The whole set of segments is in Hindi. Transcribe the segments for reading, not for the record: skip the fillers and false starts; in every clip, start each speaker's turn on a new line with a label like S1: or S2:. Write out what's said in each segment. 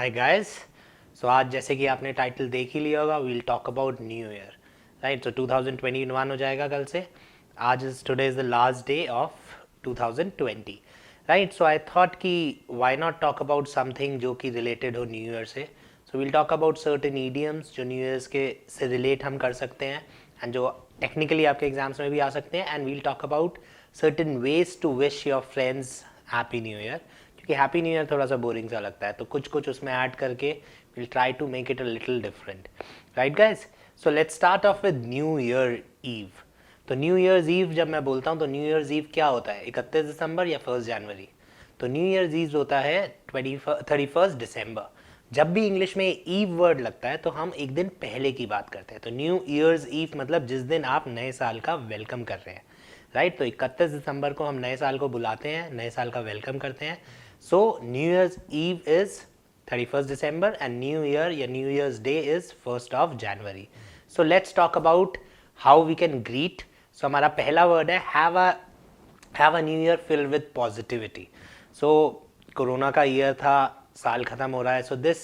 S1: Hi guys. सो आज जैसे कि आपने टाइटल देख ही लिया होगा, we'll talk about new year, right. तो 2021 हो जाएगा कल से। आज today is the last day of 2020, right. So I thought कि why not talk about something जो कि रिलेटेड हो न्यू ईयर से। So we'll talk about certain idioms जो न्यू ईयर्स के से रिलेट हम कर सकते हैं एंड जो टेक्निकली आपके एग्जाम्स में भी आ सकते हैं। And we'll talk about certain ways to wish your friends happy new year, क्योंकि हैप्पी न्यू ईयर थोड़ा सा बोरिंग सा लगता है, तो कुछ कुछ उसमें ऐड करके will try to make it a little different, right guys. So let's start off with new year eve. तो न्यू ईयर्स ईव जब मैं बोलता हूँ तो न्यू ईयर्स ईव क्या होता है, 31 दिसंबर या 1 जनवरी? तो न्यू ईयर्स ईव होता है 31 दिसंबर। जब भी इंग्लिश में ईव वर्ड लगता है तो हम एक दिन पहले की बात करते हैं। तो न्यू ईयर्स ईव मतलब जिस दिन आप नए साल का वेलकम कर रहे हैं, राइट। तो 31 दिसंबर को हम नए साल को बुलाते हैं, नए साल का वेलकम करते हैं। So new year's eve is 31 December and new year या new year's day is 1 January. So let's talk about how we can greet. So हमारा पहला वर्ड है have a new year filled with positivity. So corona का ईयर था, साल खत्म हो रहा है, so this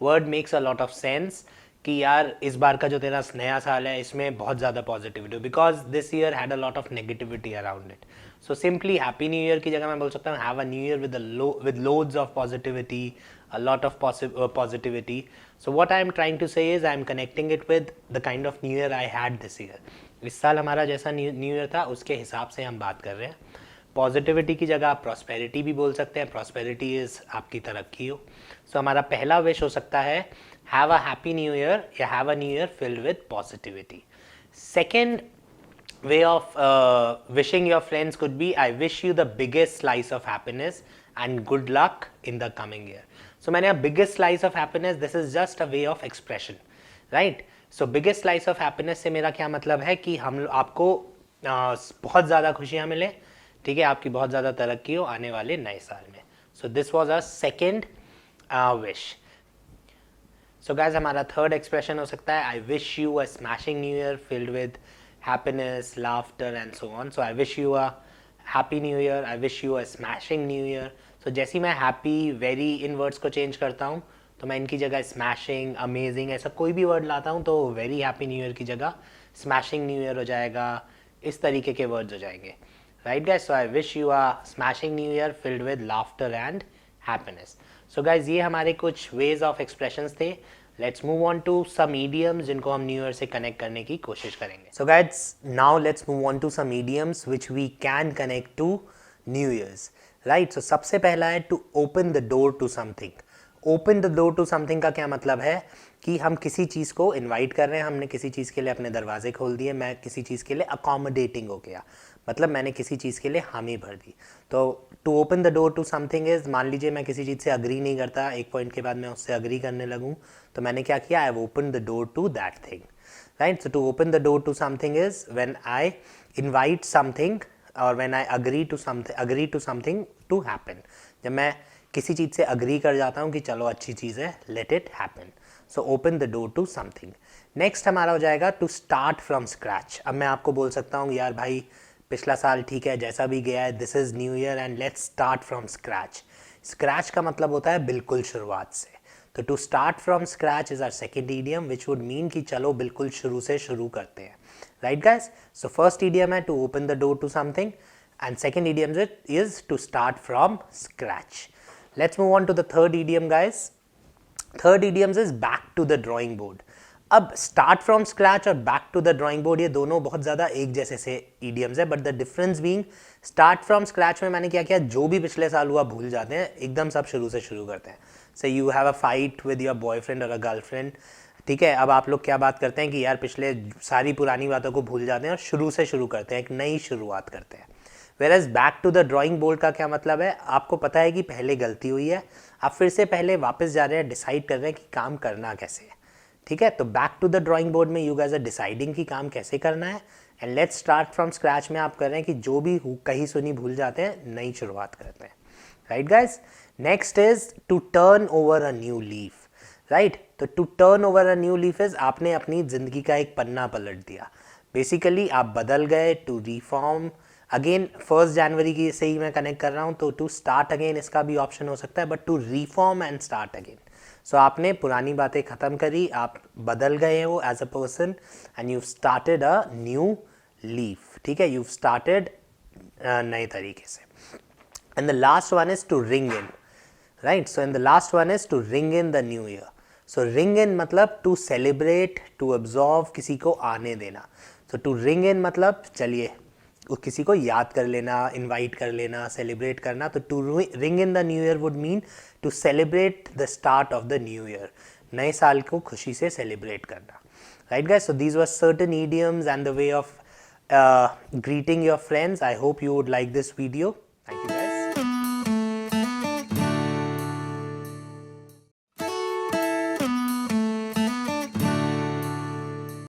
S1: word makes a lot of sense कि यार इस बार का जो तेरा नया साल है इसमें बहुत ज़्यादा positivity, because this year had a lot of negativity around it. So simply happy new year की जगह मैं बोल सकता हूँ have a new year with loads of positivity, a lot of positivity. So what I am trying to say is I am connecting it with the kind of new year I had this year. इस साल हमारा जैसा न्यू ईयर था उसके हिसाब से हम बात कर रहे हैं। पॉजिटिविटी की जगह आप प्रॉस्पेरिटी भी बोल सकते हैं, प्रॉस्पेरिटी इज आपकी तरक्की हो। सो हमारा पहला विश हो सकता है have a happy new year या have a new year filled with positivity. Second way of wishing your friends could be I wish you the biggest slice of happiness and good luck in the coming year. So मैंने biggest slice of happiness, this is just a way of expression, right? So biggest slice of happiness से मेरा क्या मतलब है कि हम आपको बहुत ज़्यादा खुशियाँ मिले, ठीक है, आपकी बहुत ज़्यादा तरक्की हो आने वाले नए साल में। So this was our second wish. So guys हमारा थर्ड एक्सप्रेशन हो सकता है I wish you a smashing new year filled with happiness, laughter and so on. So I wish you a happy new year, I wish you a smashing new year. So जैसे मैं happy, very इन words को change करता हूँ तो मैं इनकी जगह smashing, amazing ऐसा कोई भी word लाता हूँ तो very happy new year की जगह smashing new year हो जाएगा, इस तरीके के words हो जाएंगे, right guys? So I wish you a smashing new year filled with laughter and happiness. So guys ये हमारे कुछ ways of expressions थे। Let's move on to some idioms जिनको हम न्यू ईयर से कनेक्ट करने की कोशिश करेंगे। So guys, now let's move on to some idioms which we can connect to New Year's, right? So सबसे पहला है to open the door to something. Open the door to something का क्या मतलब है कि हम किसी चीज़ को इनवाइट कर रहे हैं, हमने किसी चीज़ के लिए अपने दरवाजे खोल दिए, मैं किसी चीज़ के लिए अकोमोडेटिंग हो गया, मतलब मैंने किसी चीज़ के लिए हामी भर दी। तो to open the door to something is, मान लीजिए मैं किसी चीज़ से अग्री नहीं करता, एक पॉइंट के बाद मैं उससे अग्री करने लगूँ, तो मैंने क्या किया, I have open the door to that thing, right. So to open the door to something is when I invite something और when I agree to something to happen. जब मैं किसी चीज़ से अग्री कर जाता हूँ कि चलो अच्छी चीज़ है, let it happen. So open the door to something. Next हमारा हो जाएगा टू स्टार्ट फ्रॉम स्क्रैच। अब मैं आपको बोल सकता हूँ यार भाई पिछला साल ठीक है, जैसा भी गया है, this is new year and let's start from scratch. Scratch का मतलब होता है बिल्कुल शुरुआत से। तो to start from scratch is our second idiom which would mean कि चलो बिल्कुल शुरू से शुरू करते हैं, right guys. So first idiom है to open the door to something and second idiom is to start from scratch. Let's move on to the third idiom guys. Third idioms is back to the drawing board. अब स्टार्ट फ्रॉम स्क्रैच और back to the drawing board ये दोनों बहुत ज़्यादा एक जैसे से इडियम्स है, but the difference being start from scratch में मैंने क्या किया, जो भी पिछले साल हुआ भूल जाते हैं, एकदम सब शुरू से शुरू करते हैं। से you have a fight with your boyfriend और अ गर्लफ्रेंड, ठीक है, अब आप लोग क्या बात करते हैं कि यार पिछले सारी पुरानी बातों को भूल जाते हैं और शुरू से शुरू करते हैं, एक नई शुरुआत करते हैं। Whereas back to the drawing board का क्या मतलब है, आपको पता है कि पहले गलती हुई है, आप फिर से पहले वापस जा रहे हैं, डिसाइड कर रहे हैं कि काम करना कैसे है, ठीक है। तो back to the drawing board में यू गाइस आर डिसाइडिंग कि काम कैसे करना है, and let's start from scratch में आप कर रहे हैं कि जो भी कहीं सुनी भूल जाते हैं, नई शुरुआत करते हैं, right guys. Next is to turn over a new leaf, right. तो to turn over a new leaf is आपने अपनी जिंदगी का एक पन्ना पलट दिया, बेसिकली आप बदल गए। टू रिफॉर्म अगेन 1 जनवरी की से ही मैं कनेक्ट कर रहा हूँ, तो टू स्टार्ट अगेन इसका भी ऑप्शन हो सकता है, but to reform and start again. So आपने पुरानी बातें ख़त्म करी, आप बदल गए हो as a person and you started a new leaf, ठीक है, यू स्टार्टेड नए तरीके से. And the last one is to ring in, right? So and the last one is to ring in the new year. So ring in मतलब to celebrate, to absorb, किसी को आने देना. So to ring in मतलब चलिए किसी को याद कर लेना, invite कर लेना, celebrate करना. तो to ring in the new year would mean to celebrate the start of the new year. नए साल को खुशी से celebrate करना. Right guys? So these were certain idioms and the way of greeting your friends. I hope you would like this video. Thank you.